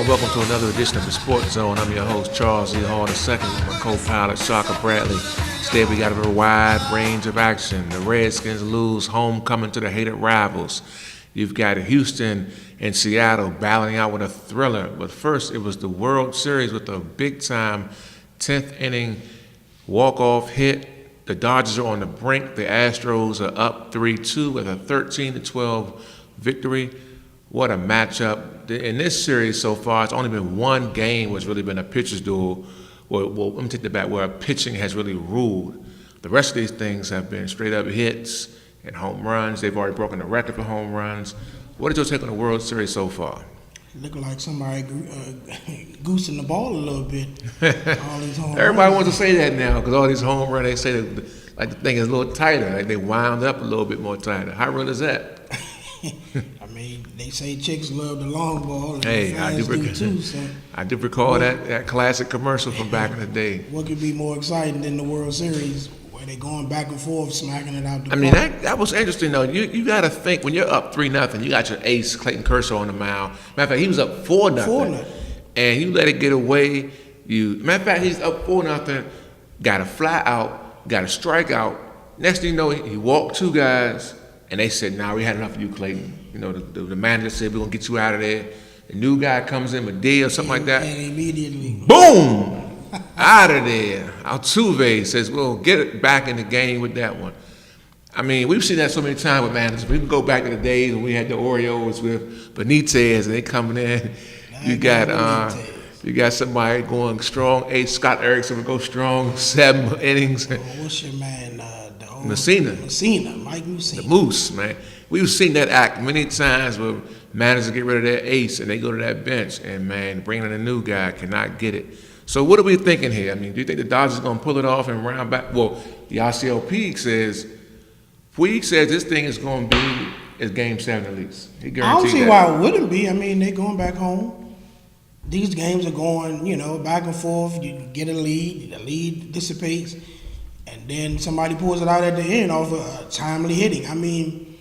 welcome to another edition of the Sports Zone. I'm your host, Charles E. Hall II, with my co-pilot, SHAKA Bradley. Today we got a very wide range of action. The Redskins lose homecoming to the hated rivals. You've got Houston and Seattle battling out with a thriller. But first, it was the World Series with a big-time 10th inning walk-off hit. The Dodgers are on the brink. The Astros are up 3-2 with a 13-12 victory. What a matchup. In this series so far, it's only been one game where it's really been a pitcher's duel. Well, let me take that back, where pitching has really ruled. The rest of these things have been straight-up hits and home runs. They've already broken the record for home runs. What is your take on the World Series so far? Looking like somebody goosing the ball a little bit. All these home Everybody runs. wants to say that now because all these home runs, they say that, like the thing is a little tighter, like they wound up a little bit more tighter. How real is that? I mean, they say chicks love the long ball, and Hey, fans do too. So I do recall that classic commercial from back in the day. what could be more exciting than the World Series, where they going back and forth, smacking it out the I mean, park? that was interesting, though. You got to think, when you're up 3-0, you got your ace, Clayton Kershaw, on the mound. Matter of fact, he was up 4-0. 4-0. And you let it get away. Matter of fact, he's up 4-0, got a fly out, got a strikeout. Next thing you know, he walked two guys, and they said, "Nah, we had enough of you, Clayton." You know, the manager said, "We're going to get you out of there." The new guy comes in, Medea or something like that. And immediately, Boom! Out of there. Altuve says, "Well, get it back in the game with that one." I mean, we've seen that so many times with managers. We can go back to the days when we had the Orioles with Benitez, and they coming in. You got somebody going strong 8. Scott Erickson would go strong 7 innings. what's your man? Messina, Mike Messina. the Moose, man. We've seen that act many times where managers get rid of their ace and they go to that bench, and man, bringing in a new guy cannot get it. So what are we thinking here? I mean, do you think the Dodgers are going to pull it off and round back? Well, Yasiel Puig says this thing is going to be Game 7 at least. He I guaranteed don't see that. why it wouldn't be. I mean, they're going back home. These games are going, back and forth. You get a lead, the lead dissipates, and then somebody pulls it out at the end off a timely hitting. I mean,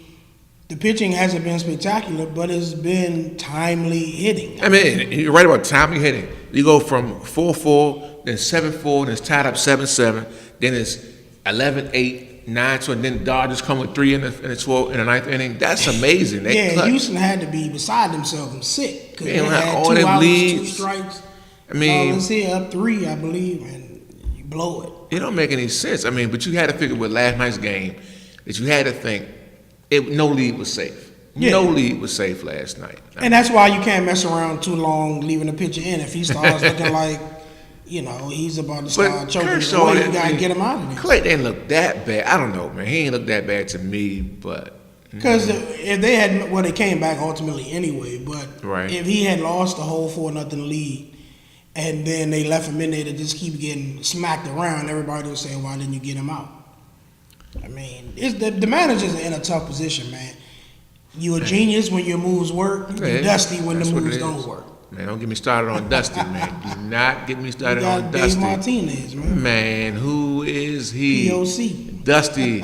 the pitching hasn't been spectacular, but it's been timely hitting. I mean, you're right about timely hitting. You go from 4-4, then 7-4, then it's tied up 7-7, then it's 11-8, 9-2, and then the Dodgers come with 3 in the 12th in the 9th inning. That's amazing. They clutch. Houston had to be beside themselves and sick because they don't have had all 2 them outs, leads. 2 strikes. I mean, Let's see, up 3, I believe, and you blow it. it don't make any sense. I mean, but you had to figure with last night's game that you had to think no lead was safe. Yeah. No lead was safe last night. And that's why you can't mess around too long leaving the pitcher in. If he starts looking like, he's about to start choking Kershaw, away, you got to get him out of there. Clay didn't look that bad. I don't know, man. He ain't look that bad to me, but. Because if they had, they came back ultimately anyway, but Right. if he had lost the whole 4-0 lead and then they left him in there to just keep getting smacked around, everybody would say, why didn't you get him out? I mean, the managers are in a tough position, man. You a genius when your moves work. You're dusty when the moves don't work. Man, don't get me started on Dusty, man. Do not get me started You got on Dave Dusty. Martinez, man. Man, who is he? POC. Dusty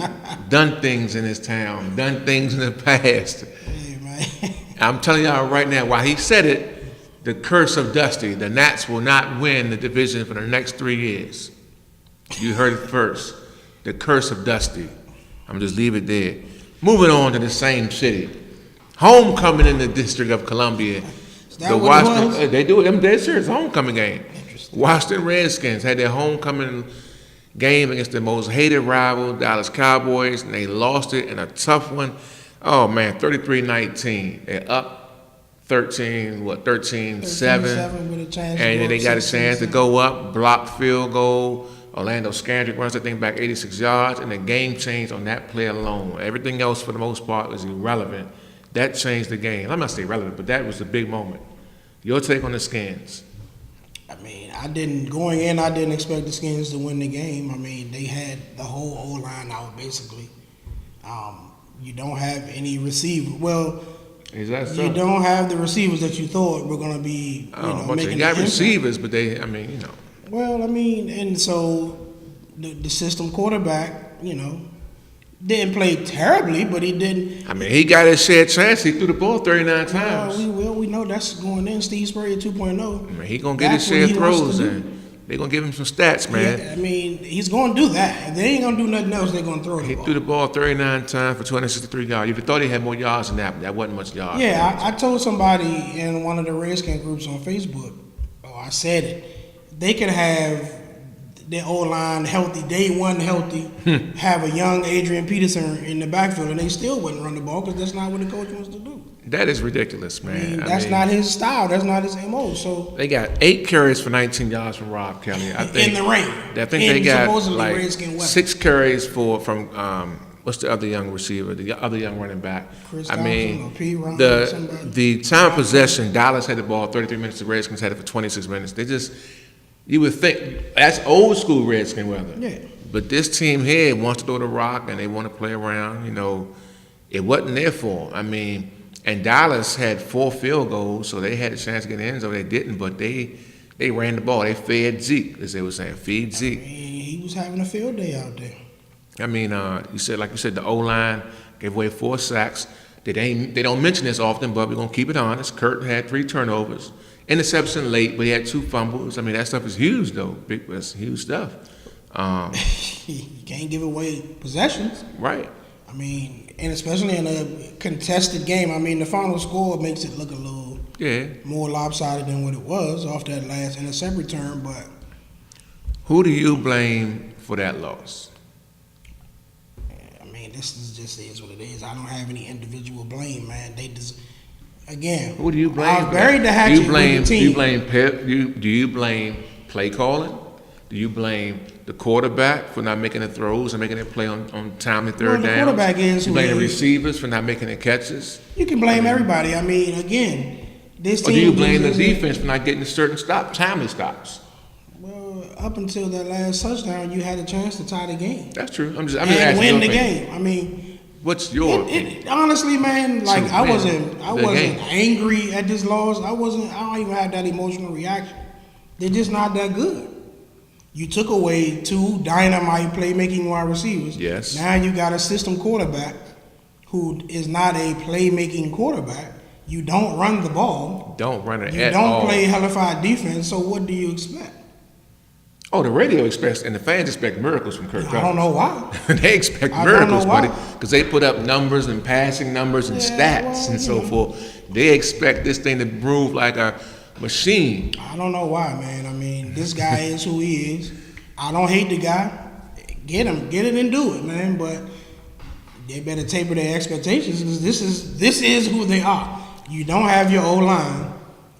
done things in his town, done things in the past. Hey, man. I'm telling y'all right now, while he said it, the curse of Dusty, the Nats will not win the division for the next 3 years. You heard it first. The curse of Dusty. I'm just leave it there. Moving on to the same city. Homecoming in the District of Columbia. Is that what it was? They do it. They're serious homecoming game. Washington Redskins had their homecoming game against the most hated rival, Dallas Cowboys, and they lost it in a tough one. Oh man, 33-19. They're up 13-7. with a chance And then they got a 16, chance to go up, block field goal. Orlando Scandrick runs that thing back 86 yards, and the game changed on that play alone. Everything else, for the most part, was irrelevant. That changed the game. I'm not saying irrelevant, but that was the big moment. Your take on the Skins? I mean, I didn't expect the Skins to win the game. I mean, they had the whole O-line out, basically. You don't have any receiver. Well, Is that so? you don't have the receivers that you thought were going to be, making you got the receivers, but they. Well, I mean, and so the system quarterback, didn't play terribly, but he didn't. I mean, he got his shared chance. He threw the ball 39 times. We 2.0, that's going in. Steve Spurrier 2.0. Man, he gonna get his That's what share of he wants to throws, do. and they're gonna give him some stats, man. Yeah, I mean, he's going to do that. If they ain't going to do nothing else, they're going to throw the He ball. threw the ball 39 times for 263 yards. You'd have thought he had more yards than that, but that wasn't much yards. Yeah, I told somebody in one of the Redskin groups on Facebook, I said it, they could have their O-line healthy, day one healthy, have a young Adrian Peterson in the backfield, and they still wouldn't run the ball because that's not what the coach wants to do. That is ridiculous, man. That's not his style. That's not his MO. So They got 8 carries for 19 yards from Rob Kelly. I think in the rain. I think they got supposedly like Redskin weapon. 6 carries from what's the other young receiver, the other young running back. Chris I Thompson mean, or Pete Ryan or somebody. the time of possession, Dallas had the ball 33 minutes. The Redskins had it for 26 minutes. They just, you would think that's old school Redskin weather. Yeah. But this team here wants to throw the rock and they want to play around. You know, it wasn't their fault. I mean. And Dallas had 4 field goals, so they had a chance to get in the end zone. They didn't, but they ran the ball. They fed Zeke, as they were saying, feed Zeke. He was having a field day out there. I mean, you said the O-line gave away 4 sacks. They don't mention this often, but we're gonna keep it honest. Kurt had 3 turnovers, interception late, but he had 2 fumbles. I mean, that stuff is huge, though. That's huge stuff. You can't give away possessions. Right. I mean, and especially in a contested game. I mean, the final score makes it look a little more lopsided than what it was off that last intercept return. But who do you blame for that loss? I mean, this is what it is. I don't have any individual blame, man. Again. Who do you blame? I was buried the hatchet with the team. Do you blame Pep? Do you blame play calling? Do you blame the quarterback for not making the throws and making it play on timely third down? The quarterback is. You blame the receivers for not making the catches? You can blame everybody. I mean, again, this team. Or do you blame the defense for not getting certain timely stops? Well, up until that last touchdown, you had a chance to tie the game. That's true. I'm and asking win the opinion. game. I mean, what's your opinion? Honestly, man, like I wasn't game. angry at this loss. I don't even have that emotional reaction. They're just not that good. You took away 2 dynamite playmaking wide receivers. Yes. Now you got a system quarterback who is not a playmaking quarterback. You don't run the ball. Don't run it You at all. don't play hellified defense. So what do you expect? Oh, the radio expects and the fans expect miracles from Kirk Cousins. I don't know why. They expect I don't miracles, know why. buddy, because they put up numbers and passing numbers and stats and so forth. They expect this thing to move like a machine. I don't know why, man. I mean, this guy is who he is. I don't hate the guy. Get it and do it, man. But they better taper their expectations because this is who they are. You don't have your O-line.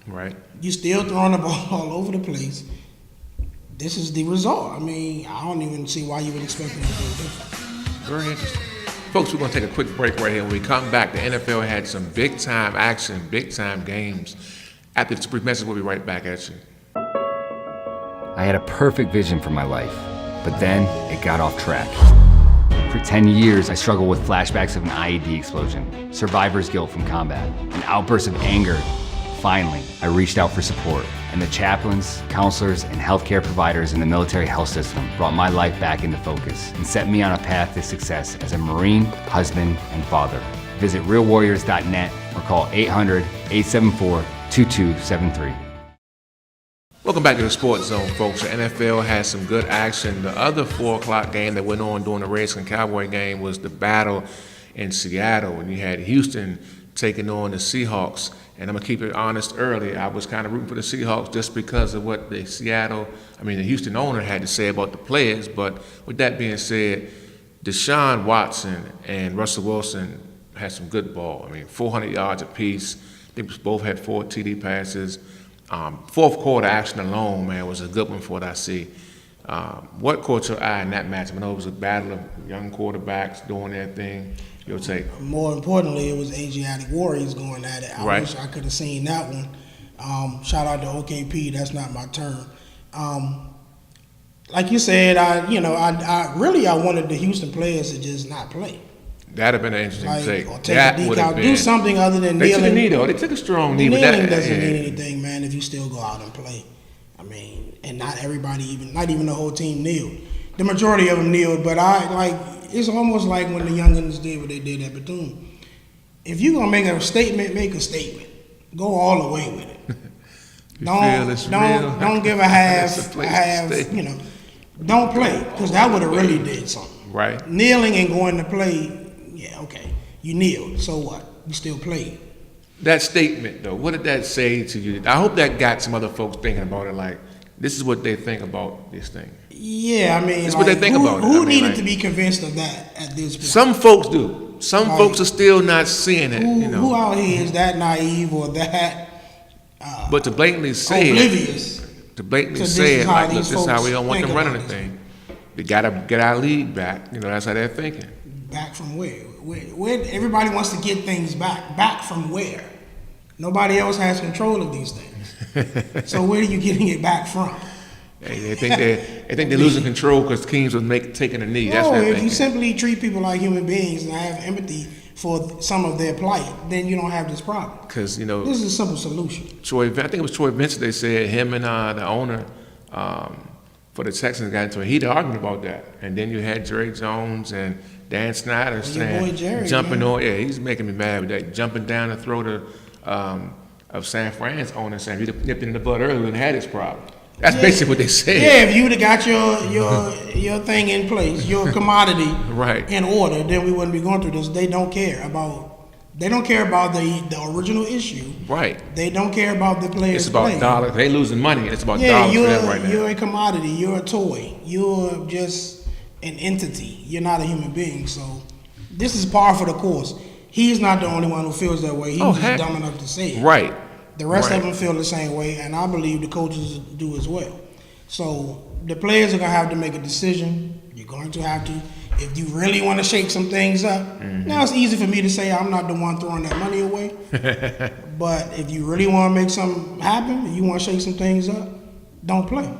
Right. You still throwing the ball all over the place. This is the result. I mean, I don't even see why you would expect them to do different. Very interesting. Folks, we're going to take a quick break right here. When we come back, the NFL had some big-time action, big-time games. After this brief message, we'll be right back at you. I had a perfect vision for my life, but then it got off track. For 10 years, I struggled with flashbacks of an IED explosion, survivor's guilt from combat, an outburst of anger. Finally, I reached out for support, and the chaplains, counselors, and healthcare providers in the military health system brought my life back into focus and set me on a path to success as a Marine, husband, and father. Visit realwarriors.net or call 800-874-2273. Welcome back to the Sports Zone, folks. The NFL has some good action. The other 4 o'clock game that went on during the Redskins Cowboy game was the battle in Seattle, and you had Houston taking on the Seahawks. And I'm going to keep it honest early. I was kind of rooting for the Seahawks just because of what the Houston owner had to say about the players. But with that being said, Deshaun Watson and Russell Wilson had some good ball. I mean, 400 yards apiece. They both had 4 TD passes. Fourth quarter action alone, man, was a good one for what I see. What caught your eye in that match? I know it was a battle of young quarterbacks doing their thing. Your take? More importantly, it was Asiatic Warriors going at it. I wish I could have seen that one. Shout out to OKP. That's not my turn. Like you said, I wanted the Houston players to just not play. That'd have been an interesting take. Or take a decal. Do something other than they kneeling. They took a knee, though. They took a strong knee. Kneeling but doesn't mean anything, man, if you still go out and play. I mean, and not everybody, not even the whole team kneeled. The majority of them kneeled, but it's almost like when the youngins did what they did at Bethune. If you're going to make a statement, make a statement. Go all the way with it. You feel it's real? Don't give a That's half, the place to stay. you know. Don't play, because that would have really did something. Right. Kneeling and going to play, yeah, okay. You kneeled, so what? You still played. That statement, though, what did that say to you? I hope that got some other folks thinking about it, like, this is what they think about this thing. Yeah, I mean, That's what they think about it. I Who mean, needed like- to be convinced of that at this point? Some folks do. Some Like, folks are still not seeing it, Who, you know. who out here is that naive or that But to blatantly say oblivious? to blatantly So this say is it, how like, look, these this is how folks we don't want think them running the about this. thing. We gotta get our league back. You know, that's how they're thinking. Back from where? Where? Everybody wants to get things back. Back from where? Nobody else has control of these things. So where are you getting it back from? They think they're losing control because teams was taking a knee. That's No, what they're if you thinking. simply treat people like human beings and have empathy for some of their plight, then you don't have this problem. Because, you know, This is a simple solution. I think it was Troy Vincent, they said him and the owner for the Texans got into a heated argument about that. And then you had Jerry Jones and Dan Snyder your saying, boy Jerry, jumping man. on, yeah, he's making me mad with that, jumping down the throat of San Fran's owner, saying if he'd have nipped it in the bud earlier, we wouldn't have had this problem. That's basically what they said. Yeah, if you would have got your thing in place, your commodity Right. in order, then we wouldn't be going through this. They don't care about the original issue. Right. They don't care about the players. It's about playing. dollars. They losing money, and it's about Yeah, dollars for them right now. you're a commodity. You're a toy. You're just an entity. You're not a human being. So this is par for the course. He's not the only one who feels that way. He's heck. dumb enough to say it. Right. The rest Right. of them feel the same way, and I believe the coaches do as well. So the players are gonna have to make a decision. You're going to have to, if you really want to shake some things up. Mm-hmm. Now it's easy for me to say I'm not the one throwing that money away, but if you really want to make something happen, if you want to shake some things up, don't play.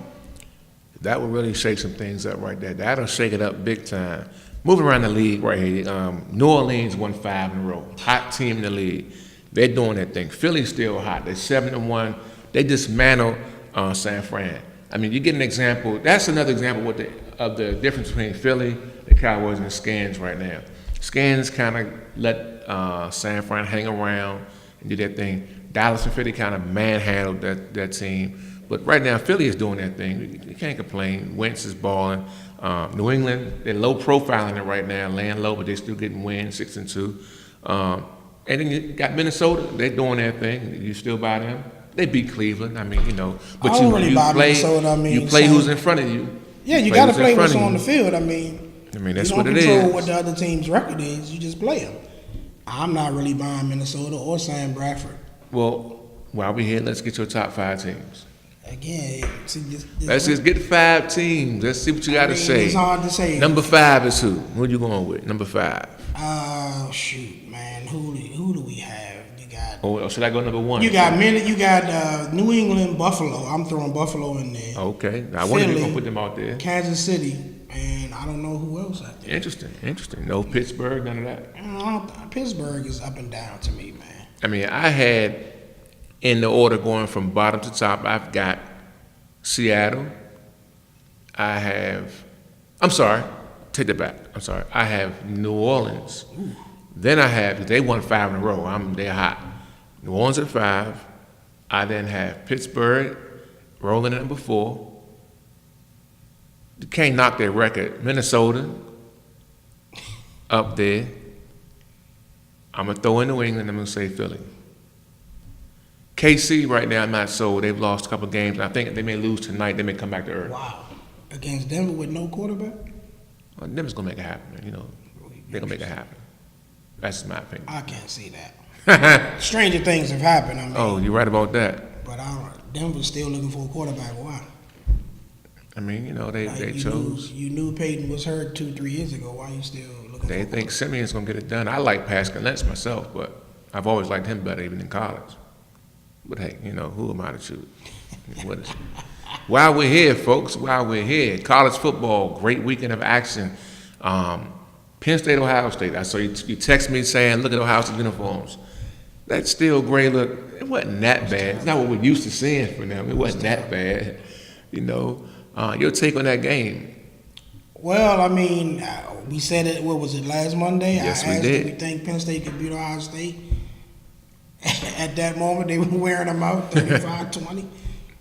That would really shake some things up right there. That'll shake it up big time. Moving around the league right here, New Orleans won 5 in a row. Hot team in the league. They're doing that thing. Philly's still hot. They're 7-1. They dismantled San Fran. I mean, you get an example. That's another example of the difference between Philly, the Cowboys, and the Skins right now. Skins kind of let San Fran hang around and do that thing. Dallas and Philly kind of manhandled that team. But right now, Philly is doing that thing. You can't complain. Wentz is balling. New England, they're low profiling it right now, laying low, but they're still getting wins, 6-2. And then you got Minnesota, they're doing their thing. You still buy them? They beat Cleveland. I mean, you know. But I don't you, really you buy play, Minnesota. I mean, you play so- who's in front of you. Yeah, you got to who's play in front what's of on you. the field. I mean, That's you what don't it control is. what the other team's record is. You just play them. I'm not really buying Minnesota or Sam Bradford. Well, while we're here, let's get your top 5 teams. Again, see, this Let's just get 5 teams. Let's see what you got to say. It's hard to say. Number 5 is who? Who you going with? Number 5. Shoot, man. Who do we have? You got Or should I go number 1? you got New England, Buffalo. I'm throwing Buffalo in there. Okay. I wonder if you're Philly. going to put them out there. Kansas City, and I don't know who else out there. Interesting. No Pittsburgh, none of that. Pittsburgh is up and down to me, man. I mean, I had, in the order going from bottom to top, I've got Seattle. I have New Orleans. Then I have, they won 5 in a row. They're hot. New Orleans at 5. I then have Pittsburgh rolling at number 4. You can't knock their record. Minnesota up there. I'm going to throw in New England. I'm going to say Philly. KC right now, I'm not sold. They've lost a couple games. I think they may lose tonight. They may come back to earth. Wow. Against Denver with no quarterback? Well, Denver's going to make it happen. You know, they're going to make it happen. That's just my opinion. I can't see that. Stranger things have happened. I mean, Oh, you're right about that. but Denver's still looking for a quarterback. Why? I mean, you know, they Like, chose. You knew Peyton was hurt 2-3 years ago. Why you still looking They for think Simeon's going to get it done. I like Pascal Lentz myself, but I've always liked him better even in college. But hey, you know, who am I to choose? What is it? While we're here, folks, college football, great weekend of action. Penn State, Ohio State. I saw you text me saying, look at Ohio State uniforms. That steel gray look, it wasn't that bad. It's not what we're used to seeing from them. It wasn't that bad, you know. Your take on that game? Well, I mean, we said it, what was it, last Monday? Yes, I we asked did. if we think Penn State could beat Ohio State. At that moment, they were wearing them out 35-20.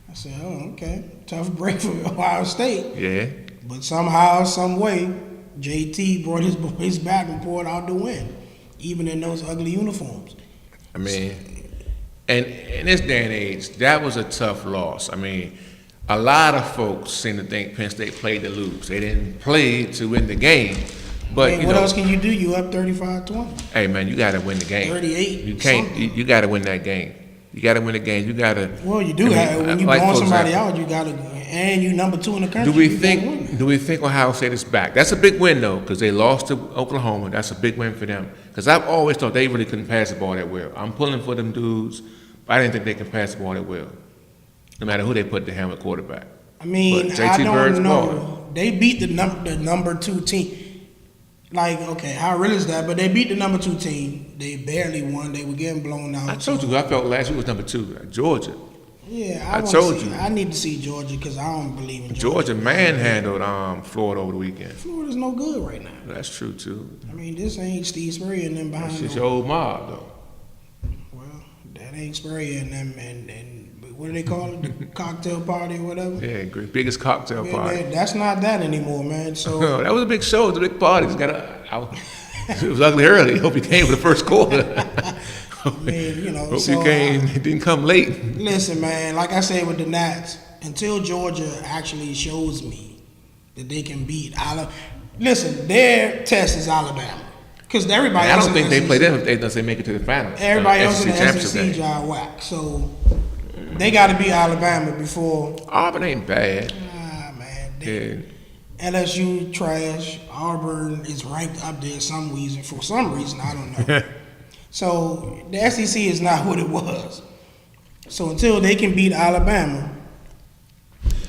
I said, oh, okay, tough break for Ohio State. Yeah. But somehow, some way, JT brought his boys back and poured out the win, even in those ugly uniforms. I mean, and in this day and age, that was a tough loss. I mean, a lot of folks seem to think Penn State played to lose. They didn't play to win the game. But Hey, what else can you do? You up 35-20. Hey man, you got to win the game. 38. You can't. something. You got to win that game. You got to win the game. You got to. Well, you do have when you like, blow for somebody example, out, you got to, and you number 2 in the country. Do we you gotta win think? that. Do we think Ohio State is back? That's a big win though, because they lost to Oklahoma. That's a big win for them. Because I've always thought they really couldn't pass the ball that well. I'm pulling for them dudes, but I didn't think they could pass the ball that well, no matter who they put the helmet quarterback. I mean, But I JT don't Bird's know. balling. They beat the number 2 team. Like, okay, how real is that? But they beat the number 2 team. They barely won. They were getting blown out. I told you, I felt last week was number 2, Georgia. Yeah, I wanna told see, you. I need to see Georgia because I don't believe in Georgia manhandled Florida over the weekend. Florida's no good right now. That's true too. I mean, this ain't Steve Spurrier and them behind. That's just no- your old mob though. Well, that ain't Spurrier and them and what do they call it? The cocktail party or whatever. Yeah, great, biggest cocktail Man, party. that's not that anymore, man. So No, that was a big show. It was a big party. It was ugly early. Hope you came for the first quarter. man, you know, Hope so, you came. It didn't come late. listen, man, like I said with the Nats, until Georgia actually shows me that they can beat Alabama. Listen, their test is Alabama. Because everybody I else don't in think the they play SEC them if they make it to the finals. Everybody else in the championship SEC game. job whack. So they got to beat Alabama before. Auburn ain't bad. Man, Yeah. LSU trash. Auburn is ranked up there some reason. For some reason, I don't know. So the SEC is not what it was. So until they can beat Alabama,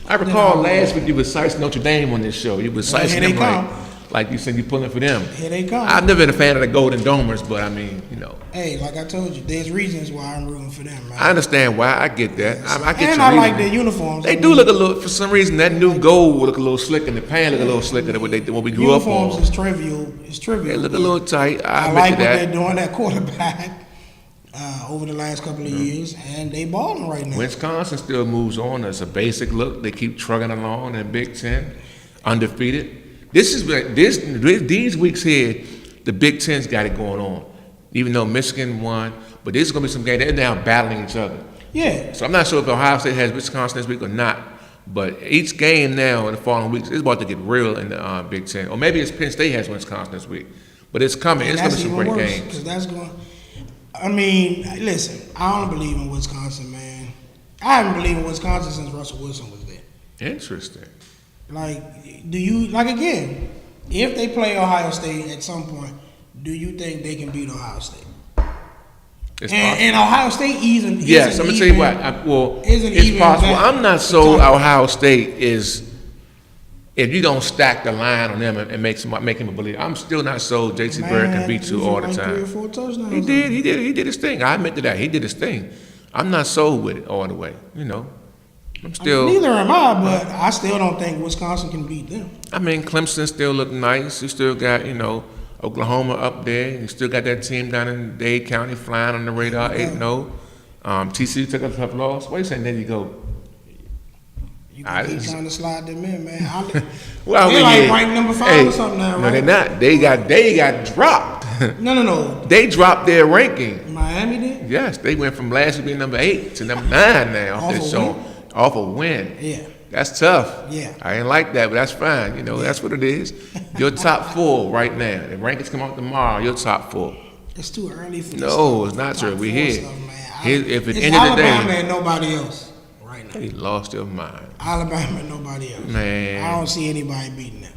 I recall last week you was citing Notre Dame on this show. You was Well, citing here them they come. like you said you pulling for them. here they come. I've never been a fan of the Golden Domers, but I mean, you know, Hey, like I told you, there's reasons why I'm rooting for them, man. I understand why. I get that. I get and your I like reasoning. their uniforms. They I do mean, look a little, for some reason, that new gold look a little slick and the pants look a little slicker than what we grew up uniforms on. is trivial. It's trivial. They look a but little tight. I I like admit what to they're that. doing at quarterback over the last couple of years, and they balling right now. Wisconsin still moves on. It's a basic look. They keep trucking along in Big Ten, undefeated. These weeks here, the Big Ten's got it going on. Even though Michigan won, but there's going to be some games. They're now battling each other. Yeah, So I'm not sure if Ohio State has Wisconsin this week or not. But each game now in the following weeks is about to get real in the Big Ten. Or maybe it's Penn State has Wisconsin this week. But it's coming. and It's going to that's be some even great worse games. because that's going. I mean, listen, I don't believe in Wisconsin, man. I haven't believed in Wisconsin since Russell Wilson was there. Interesting. Like, do you like again? If they play Ohio State at some point, do you think they can beat Ohio State? It's And Ohio State isn't. Yes, I'm gonna tell you what. Isn't It's even possible. that- I'm not sold. Ohio State is. If you don't stack the line on them and make him a believer, I'm still not sold. JT Bird can beat you all the Like 3 or time. 4 touchdowns. He did his thing. I admit to that. He did his thing. I'm not sold with it all the way. You know, I'm still. Neither am I, but I still don't think Wisconsin can beat them. I mean, Clemson still look nice. You still got Oklahoma up there. You still got that team down in Dade County flying on the radar, 8-0. TCU took a tough loss. Wait a second, there you go. You can keep trying to slide them in, man. Well, They're like ranked number 5 or something now, No, right? they're not. They got dropped. No. They dropped their ranking. Miami did? Yes, they went from last week being number 8 to number 9 now. Off a win? Off a win. Yeah. That's tough. Yeah. I ain't like that, but that's fine. That's what it is. Your top 4 right now. The rankings come out tomorrow. Your top 4. It's too early for this. No, it's not Top true. We 4 here. stuff, man. If at the It's end of the Alabama day, and nobody else right now. they lost their mind. Alabama and nobody else. Man. I don't see anybody beating them.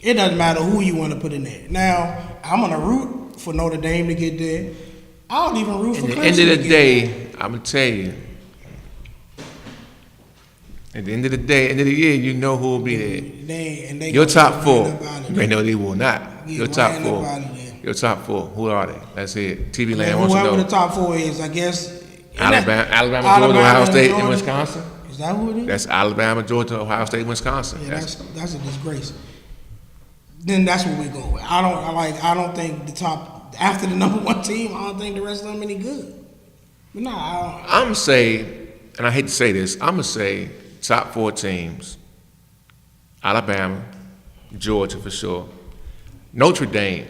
It doesn't matter who you want to put in there. Now, I'm going to root for Notre Dame to get there. I don't even root for At the Clemson end to of get the there. day, I'm gonna tell you. At the end of the day, end of the year, you know who will be there. They Your gonna top get 4. ran up out of You there. know they will not. Get Your top ran 4. up out of there. Your top 4. Who are they? That's it. TV Man, Land wants to whoever know. the top 4 is, I guess. Alabama, Georgia, Ohio State, and Georgia. Wisconsin. Is that who it is? That's Alabama, Georgia, Ohio State, Wisconsin. Yeah, that's a disgrace. Then that's what we go with. I don't think the top after the number 1 team. I don't think the rest of them any good. Nah, I'm going to say, and I hate to say this, I'm going to say top 4 teams, Alabama, Georgia for sure, Notre Dame,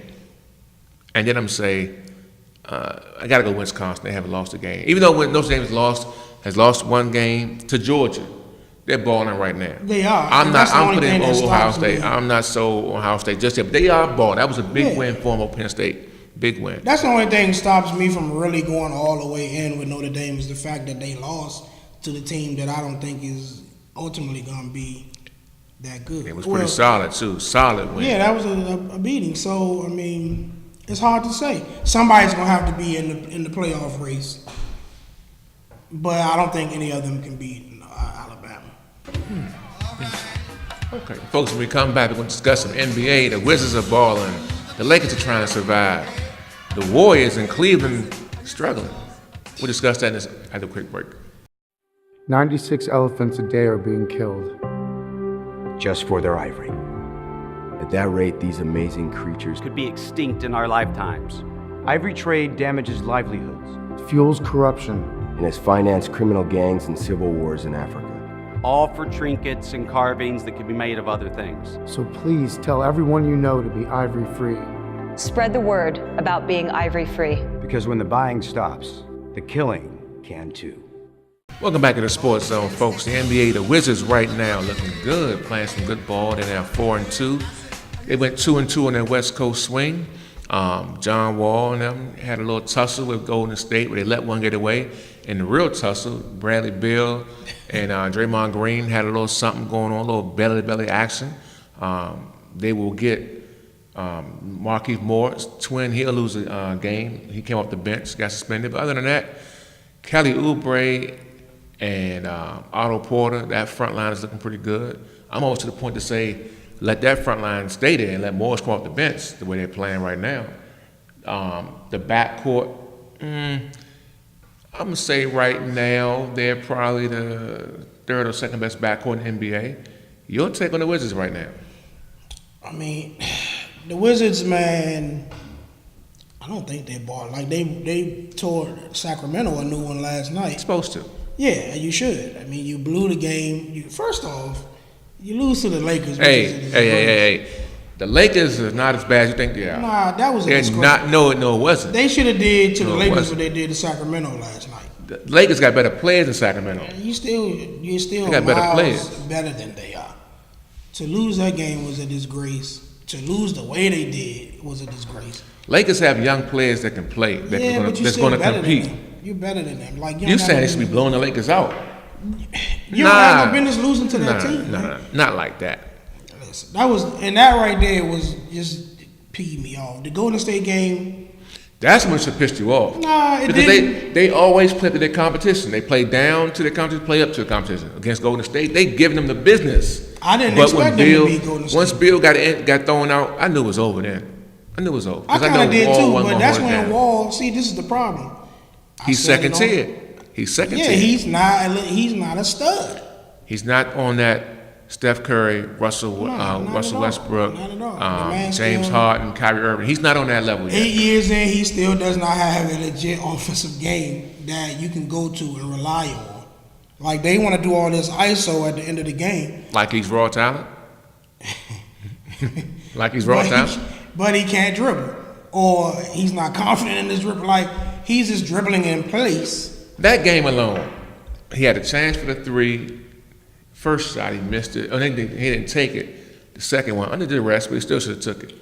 and then I'm going to say, I got to go Wisconsin. They haven't lost a game. Even though Notre Dame has lost one game to Georgia, they're balling right now. They are. I'm And not. that's the I'm only putting thing that Ohio stops State. me. I'm not so on Ohio State just yet. But they are balling. That was a big Yeah. win for them over Penn State. Big win. that's the only thing that stops me from really going all the way in with Notre Dame is the fact that they lost to the team that I don't think is ultimately going to be that good. It was pretty solid too. Solid win. Yeah, that was a beating. So I mean, it's hard to say. Somebody's going to have to be in the playoff race, but I don't think any of them can beat Alabama. Okay, folks. When we come back, we're going to discuss some NBA. The Wizards are balling. The Lakers are trying to survive. The Warriors in Cleveland struggling. We'll discuss that after a quick break. 96 elephants a day are being killed. just for their ivory. At that rate, these amazing creatures could be extinct in our lifetimes. Ivory trade damages livelihoods. It fuels corruption. and has financed criminal gangs and civil wars in Africa. All for trinkets and carvings that could be made of other things. So please tell everyone you know to be ivory free. Spread the word about being ivory free. Because when the buying stops, the killing can too. Welcome back to the Sports Zone, folks. The NBA, the Wizards right now looking good, playing some good ball. They're now 4-2. They went 2-2 on their West Coast swing. John Wall and them had a little tussle with Golden State where they let one get away. In the real tussle, Bradley Beal and Draymond Green had a little something going on, a little belly-to-belly action. They will get Markieff Morris, twin. He'll lose a game. He came off the bench, got suspended. But other than that, Kelly Oubre and Otto Porter, that front line is looking pretty good. I'm almost to the point to say, let that front line stay there and let Morris come off the bench the way they're playing right now. The backcourt, I'm going to say right now they're probably the third or second best backcourt in the NBA. Your take on the Wizards right now? I mean, the Wizards, man, I don't think they bought. Like, they tore Sacramento a new one last night. Supposed to. Yeah, you should. I mean, you blew the game. First off, you lose to the Lakers. Hey. The Lakers are not as bad as you think they are. Nah, that was a They're disgrace. not, no, it wasn't. They should have did to the No, it Lakers wasn't. what they did to Sacramento last night. The Lakers got better players than Sacramento. You're still They got better miles players. better than they are. To lose that game was a disgrace. To lose the way they did was a disgrace. Lakers have young players that can play, But you're that's still going to better compete. than them. You're better than them. Like You saying they should be blowing the Lakers out? You don't have no business losing to that team. Nah, not like that. Listen, that right there was just peed me off. The Golden State game. That's what should piss you off. Nah, it because didn't. they always play to their competition. They play down to their competition, play up to the competition. Against Golden State, they giving them the business. I didn't But when expect them to beat Golden State. Once Bill got thrown out, I knew it was over then. I knew it was over. I 'Cause kind of know did Wall too, wasn't but gonna that's hold it when down. Wall. See, this is the problem. I He's said second it on- tier. He's second Yeah, tier. he's not a stud. He's not on that Steph Curry, Russell not at all. Westbrook, Not at all. The man James still- Harden, Kyrie Irving. He's not on that level yet. 8 years in, he still does not have a legit offensive game that you can go to and rely on. Like, they want to do all this ISO at the end of the game. Like he's raw talent? Like he's raw talent? But he can't dribble. Or he's not confident in his dribble. Like, he's just dribbling in place. That game alone, he had a chance for the three. First shot, he missed it. Oh, he didn't take it. The second one, under the rest, but he still should have took it.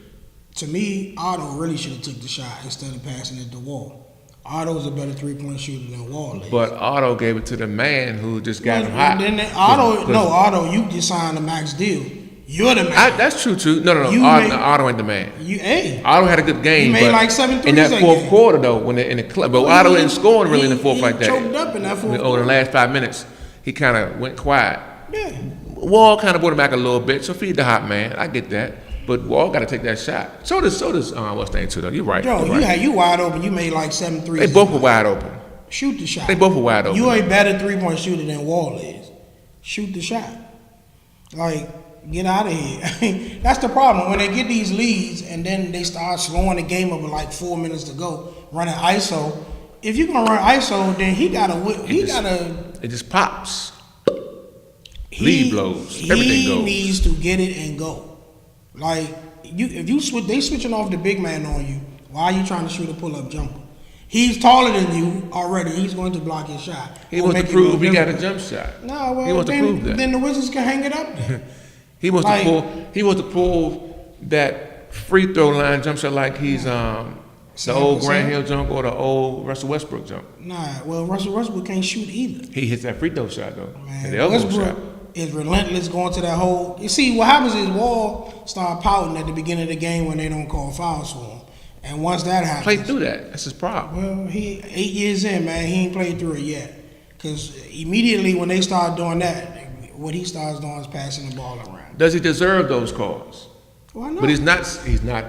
To me, Otto really should have took the shot instead of passing it to Wall. Otto's a better three-point shooter than Wall is. But Otto gave it to the man who just got him hot. Otto, you just signed a max deal. You're the man. That's true too. No. You Otto ain't the man. Hey. Otto had a good game. He made but like 7 in threes that that fourth game. quarter though, when in the club. But Otto didn't score really in the fourth like that. He choked up in that fourth Over the quarter. last 5 minutes, he kind of went quiet. Yeah. Wall kind of brought him back a little bit, so feed the hot man. I get that. But Wall got to take that shot. So does what's the name too though? You're right. Yo, You're right. you wide open. You made like 7 threes. They both were wide open. Shoot the shot. They both were wide open. You a better three-point shooter than Wall is. Shoot the shot. Like, get out of here. I mean, that's the problem. When they get these leads and then they start slowing the game up with like 4 minutes to go, running ISO, if you're gonna run ISO, then he gotta. It just pops. He, Lead blows. Everything he goes. needs to get it and go. Like if you switch, they switching off the big man on you. Why are you trying to shoot a pull up jumper? He's taller than you already. He's going to block your shot. He wants to prove he got a jump shot. No, well, he wants to prove that. Then the Wizards can hang it up there. He wants to pull. He wants to pull that free throw line jump shot like he's the old Grant Hill jump or the old Russell Westbrook jump. Nah, well, Russell Westbrook can't shoot either. He hits that free throw shot though. Man, the elbow Westbrook shot. is relentless going to that hole. You see, what happens is Wall start pouting at the beginning of the game when they don't call fouls for him. And once that happens, Play through that. That's his problem. well, he 8 years in, man, he ain't played through it yet. Because immediately when they start doing that, what he starts doing is passing the ball around. Does he deserve those calls? Why not? But he's not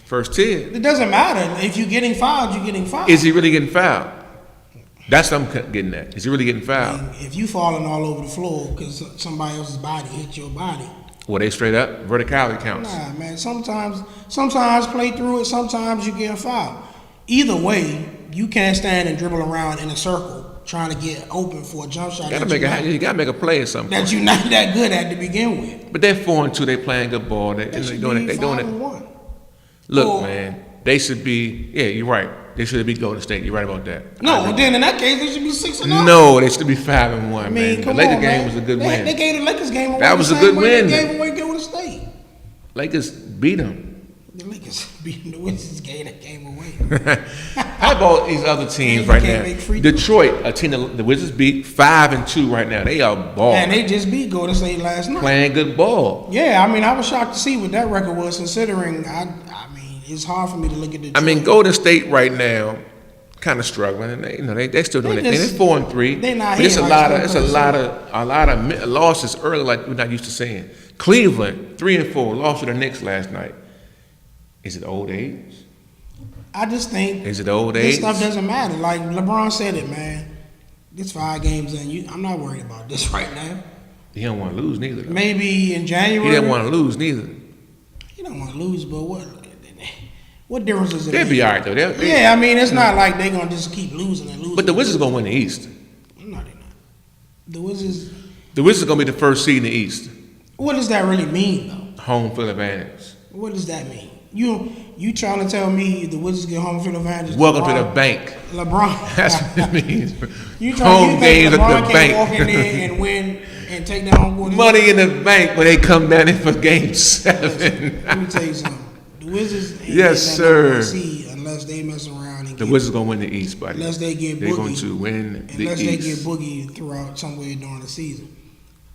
first 10. It doesn't matter. If you're getting fouled, you're getting fouled. Is he really getting fouled? That's what I'm getting at. Is he really getting fouled? And if you falling all over the floor because somebody else's body hit your body. Well, they straight up verticality counts. Nah, man. Sometimes play through it. Sometimes you get fouled. Either way, you can't stand and dribble around in a circle trying to get open for a jump shot. You gotta make a play or something. That you're not that good at to begin with. But they're 4-2. They playing good ball. They doing it. Look, man, they should be. Yeah, you're right. They should be Golden State. You're right about that. No, then in that case they should be 6-0. No, they should be 5-1. I mean, man. come The Lakers on, game man. was a good win. They gave the Lakers game away. That was the a same good way win. They gave away Golden State. Lakers beat them. The Lakers beat the Wizards, gave that game away. How about these other teams You right can't now? make free throws. Detroit, a team that the Wizards beat 5-2 right now. They are balling. And they just beat Golden State last night. Playing good ball. Yeah, I mean, I was shocked to see what that record was, considering. I mean, it's hard for me to look at Detroit. I mean, Golden State right now kind of struggling, and they still doing it. They're 4-3. They not but it's hitting a like lot of losses early, like we're not used to seeing. Cleveland 3-4 lost to the Knicks last night. Is it old age? I just think Is it old this age? stuff doesn't matter. Like LeBron said it, man. It's 5 games in. I'm not worried about this right now. He don't want to lose neither. Though. Maybe in January. He didn't want to lose neither. He don't want to lose, but what difference does it They'll make? be all right though. Yeah, I mean, it's not like they're gonna just keep losing and losing. But the Wizards gonna win the East. No, they're not. The Wizards. The Wizards gonna be the first seed in the East. What does that really mean, though? Home field advantage. What does that mean? You trying to tell me the Wizards get home field advantage? Welcome LeBron, to the bank. LeBron. That's what it means. You Home games LeBron at the can't walk in bank. there and win and take that home court? Money in the bank when they come down in for game 7. Let me tell you something. The Wizards ain't Yes, getting that number one sir. seed unless they mess around and The Wizards gonna win the East, buddy. unless they get They're Boogie. going to win the Unless they get East. Boogie throughout somewhere during the season.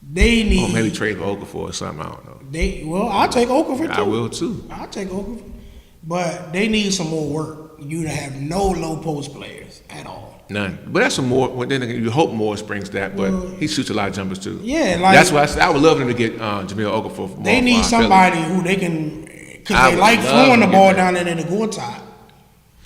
They need. Or maybe trade for Okafor or something. I don't know. I'll take Okafor too. I will too. I'll take Okafor. But they need some more work. You to have no low post players at all. None. But that's some more. Well, then again, you hope Morris brings that, but he shoots a lot of jumpers too. Yeah, like that's why I would love them to get Jamil Okafor. From they need somebody who they can, because I they would like love throwing to the get ball that. down there in the Gortat,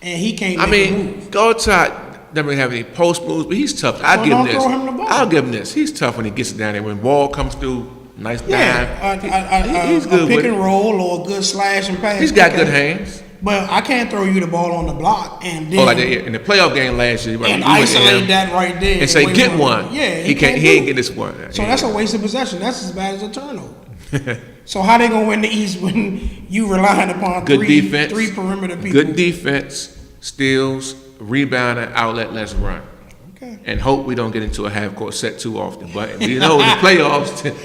and he can't. I make a mean, move. Gortat doesn't really have any post moves, but he's tough. I'll So give him don't this. throw him the ball. I'll give him this. He's tough when he gets it down there. When ball comes through, nice Yeah, dime. He's a good pick with and it. roll or a good slash and pass. He's got Okay. good hands. But I can't throw you the ball on the block and then Oh, like that in the playoff game last year, and you went to isolate him that right there and say, wait "Get for one." him. Yeah, he can't. do He ain't it. get this one. So that's a waste of possession. That's as bad as a turnover. So how they gonna win the East when you relying upon Good three defense. perimeter people? Good defense, steals, rebounding, outlet. Let's run. Okay. And hope we don't get into a half court set too often. But you know, in the playoffs,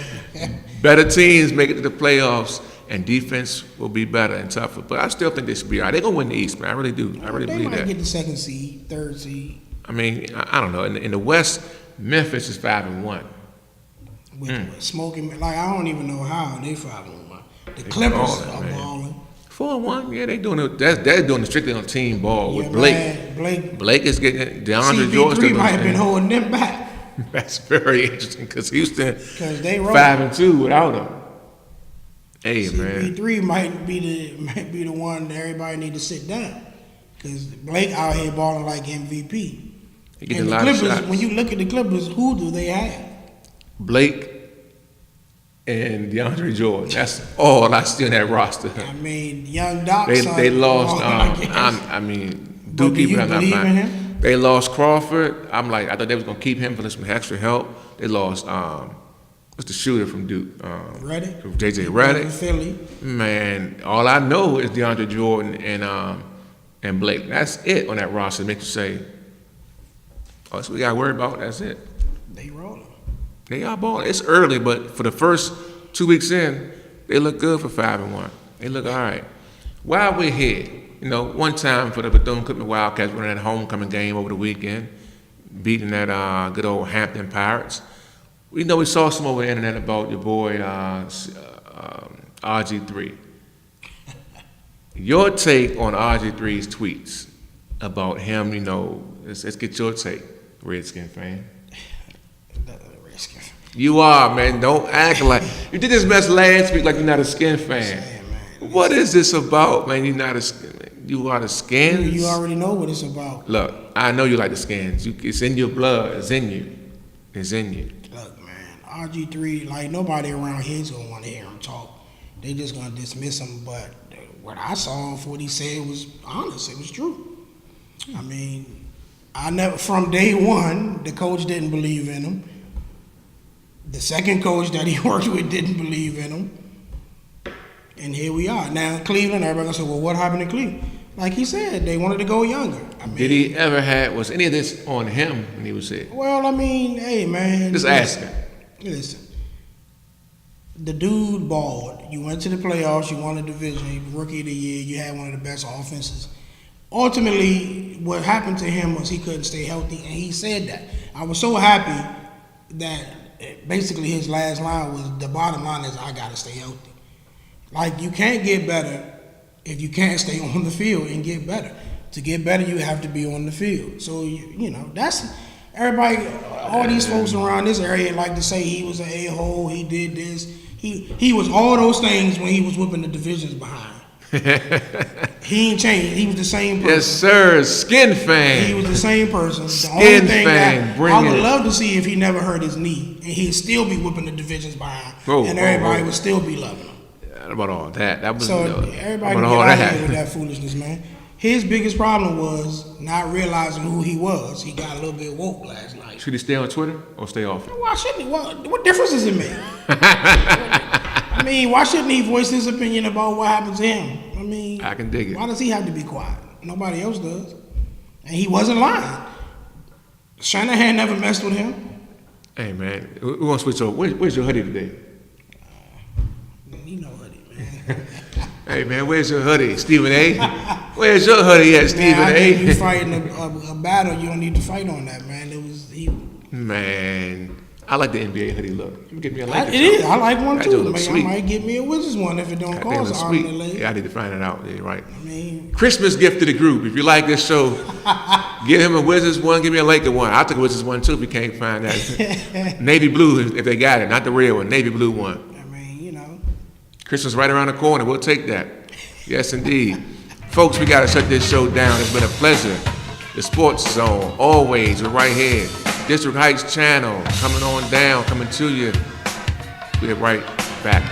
better teams make it to the playoffs, and defense will be better and tougher. But I still think they should be all right. They're gonna win the East, man. I really do. I really They believe might that. get the second seed, third seed. I mean, I don't know. In the West, Memphis is 5-1. With smoking, like I don't even know how they 5-1. The Clippers balling, are man. balling. 4-1, yeah, they doing it. They're doing it strictly on team ball Yeah, with Blake. man, Blake is getting DeAndre Jordan. CP3 might have been holding them back That's very interesting because Houston because they roll. 5-2 without him. Hey man, CP3 might be the one that everybody need to sit down because Blake out here balling like MVP. he getting And a the lot of Clippers, shots. when you look at the Clippers, who do they have? Blake and DeAndre Jordan. That's all I see on that roster. I mean, young Doc. They lost. I guess. I mean, But do Dookie, you but I'm not believe in buying. him? man. They lost Crawford. I'm like, I thought they was gonna keep him for some extra help. They lost what's the shooter from Duke? Reddick. JJ Reddick. Philly. Man, all I know is DeAndre Jordan and Blake. That's it on that roster. Makes you say, oh, that's what we got to worry about. That's it. They rolling. They are balling. It's early, but for the first 2 weeks in, they look good for 5-1. They look all right. While we're here, you know, one time for the Bethune-Cookman Wildcats winning that homecoming game over the weekend, beating that good old Hampton Pirates. We know we saw some over the internet about your boy RG3. Your take on RG3's tweets about him, you know, let's get your take, Redskin fan. Redskin. You are, man. Don't act like you did this mess last week like you're not a skin fan. Man. What is this about, man? You are the Skins. You already know what it's about. Look, I know you like the Skins. It's in your blood. It's in you. It's in you. Look, man, RG3, like nobody around here is gonna want to hear him talk. They just gonna dismiss him. But what I saw of what he said was honest. It was true. I mean, from day one, the coach didn't believe in him. The second coach that he worked with didn't believe in him. And here we are. Now, Cleveland, everybody gonna say, well, what happened in Cleveland? Like he said, they wanted to go younger. I mean, Did he ever was any of this on him when he was sick? Well, I mean, hey, man. Just asking. Listen. The dude balled. You went to the playoffs, you won the division, Rookie of the Year, you had one of the best offenses. Ultimately, what happened to him was he couldn't stay healthy, and he said that. I was so happy that basically his last line was, the bottom line is, I gotta stay healthy. Like, you can't get better if you can't stay on the field and get better. To get better, you have to be on the field. So, you know, that's everybody, all these folks around this area like to say he was an a-hole, he did this. He was all those things when he was whipping the divisions behind. He ain't changed. He was the same person. Yes, sir. Skin fan. He was the same person. The Skin only thing fan. that Bring I would it. love to see if he never hurt his knee and he'd still be whipping the divisions behind, and everybody would still be loving him. What about all that? That was So everybody get out of here with that foolishness, man. His biggest problem was not realizing who he was. He got a little bit woke last night. Should he stay on Twitter or stay off it? Why shouldn't he? What difference does it make? I mean, why shouldn't he voice his opinion about what happened to him? I mean, I can dig it. Why does he have to be quiet? Nobody else does. And he wasn't lying. Shanahan never messed with him. Hey, man, we want to switch over. Where's your hoodie today? You know hoodie, man. Hey, man, where's your hoodie? Stephen A? Where's your hoodie at, Stephen Man, I think you A? fighting a battle, you don't need to fight on that, man. Man, I like the NBA hoodie look. You get me a Lakers It is. I like one That too. joint look Man, sweet. I might get me a Wizards one if it don't That thing cost look an arm sweet. and a leg. Yeah, I need to find it out. Yeah, right. I mean, Christmas gift to the group. If you like this show, give him a Wizards one, give me a Laker one. I'll take a Wizards one too if you can't find that. Navy blue if they got it, not the red one. Navy blue one. I mean, you know. Christmas right around the corner. We'll take that. Yes, indeed. Folks, we got to shut this show down. It's been a pleasure. The Sports Zone, always, we're right here. District Heights Channel, coming on down, coming to you. We're right back.